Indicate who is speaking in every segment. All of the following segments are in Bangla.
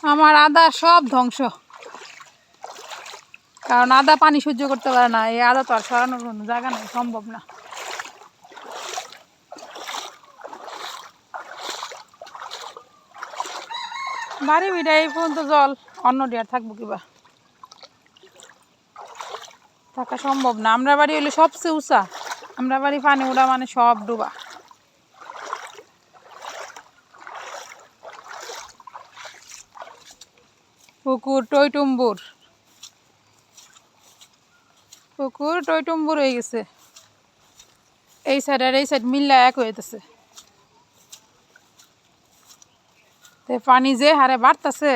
Speaker 1: আমার আদা সব ধ্বংস, কারণ আদা পানি সহ্য করতে পারে না। এই আদা তো আর সরানোর কোনো জায়গা নেই, সম্ভব না। বাড়ি বিটা এই পর্যন্ত জল, অন্য ডিয়ার থাকবো কিবা, থাকা সম্ভব না। আমরা বাড়ি হইলে সবচেয়ে উঁচা, আমরা বাড়ি পানি উড়া মানে সব ডুবা। পুকুর টইটুম্বুর, পুকুর টইটুম্বুর হয়ে গেছে। এই সাইড আর এই সাইড মিল্লা এক হইতেছে। পানি যে হারে বাড়তেছে,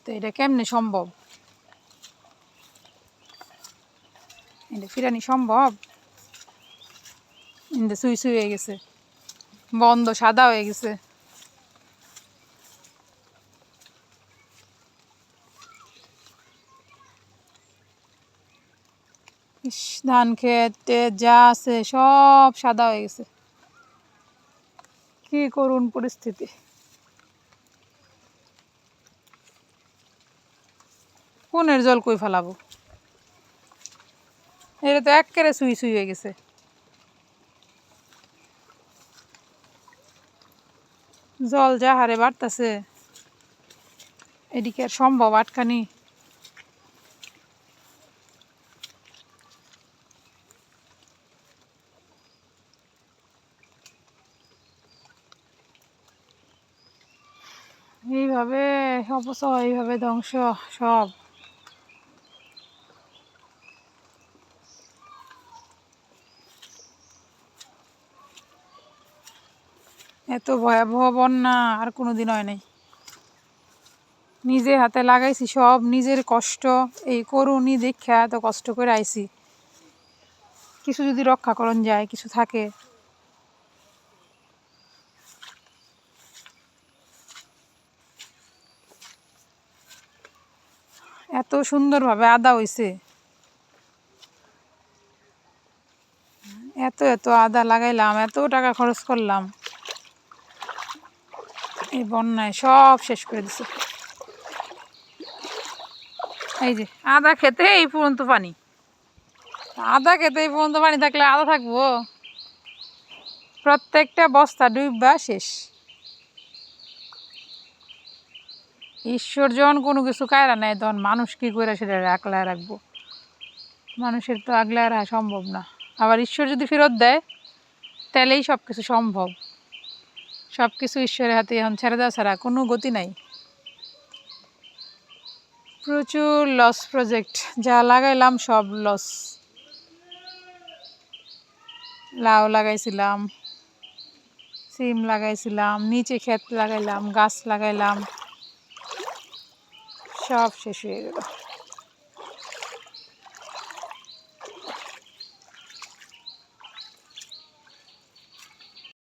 Speaker 1: তো এটা কেমনে সম্ভব? এটা ফিরানি সম্ভব? এটা সুই সুই হয়ে গেছে, বন্ধ সাদা হয়ে গেছে। ধান খেতে যা আছে সব সাদা হয়ে গেছে। কি করুন পরিস্থিতি। কোনের জল কই ফেলাবো? এটা তো একেবারে সুই সুই হয়ে গেছে। জল যা হারে বাড়তেছে, এদিকে আর সম্ভব আটকানি? এইভাবে অপচয়, এইভাবে ধ্বংস সব। এত ভয়াবহ বন্যা আর কোনোদিন হয় নাই। নিজে হাতে লাগাইছি সব, নিজের কষ্ট, এই করুনি দেখা এত কষ্ট করে আইছি। কিছু যদি রক্ষা করণ যায়, কিছু থাকে। এত সুন্দরভাবে আদা হইছে, এত এত আদা লাগাইলাম, এত টাকা খরচ করলাম, এই বন্যায় সব শেষ করে দিছে। এই যে আদা খেতে এই পর্যন্ত পানি, আদা খেতে এই পর্যন্ত পানি থাকলে আদা থাকবো? প্রত্যেকটা বস্তা ডুববা শেষ। ঈশ্বর যখন কোনো কিছু কায়রা নেয়, তখন মানুষ কি করে সেটা আগলায় রাখবো? মানুষের তো আগলায় রাখা সম্ভব না। আবার ঈশ্বর যদি ফেরত দেয়, তাহলেই সব কিছু সম্ভব। সব কিছু ঈশ্বরের হাতে এখন ছেড়ে দেওয়া ছাড়া কোনো গতি নাই। প্রচুর লস প্রজেক্ট, যা লাগাইলাম সব লস। লাউ লাগাইছিলাম, সিম লাগাইছিলাম, নিচে ক্ষেত লাগাইলাম, গাছ লাগাইলাম, সব শেষ হয়ে গেল।